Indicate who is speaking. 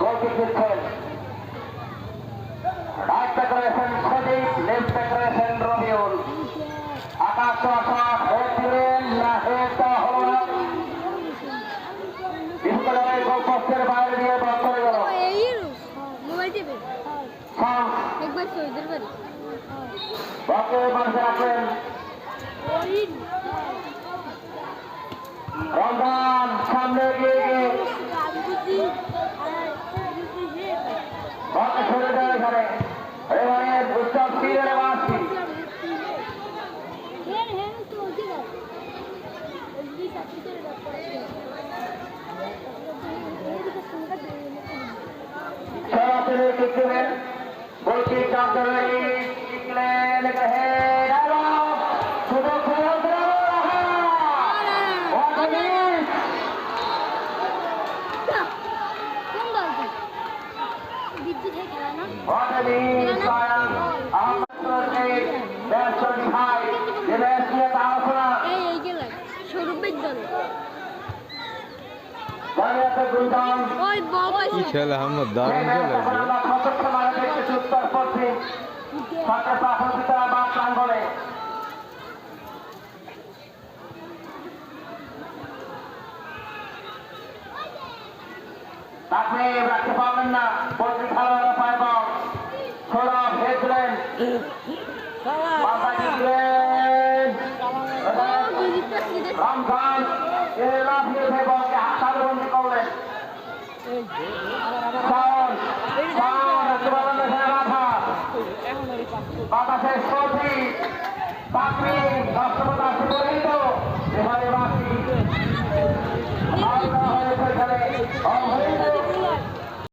Speaker 1: Goal kick দিচ্ছেন। Right back রয়েছেন সজীব, left back রয়েছেন রবিউল। আকাশ চলাচল হেড দিলেন না, হেড দেওয়া হল না। বিশ্ববিদ্যালয়ের গোলপোস্টের বাইরে দিয়ে বল চলে গেল। বলকে মাঝে রাখলেন রমজান, সামনে গিয়ে বলকে ছেড়ে দেয় এখানে। এবারে উত্তম তীরের বাসি সরাসরি কিক দিলেন। গোলকিক জানতে কিকলেন হেড এবং সুযোগ
Speaker 2: কি খেলা আমরা দারুণ খেলা
Speaker 1: আপনি রাখতে পারবেন না। বলতে ভালো পায় বল সৌরভ হেড দিলেন, রমজান লাফিয়ে উঠে বলকে হাতবন্দি করলেন। বাতাসের সবজি পাখি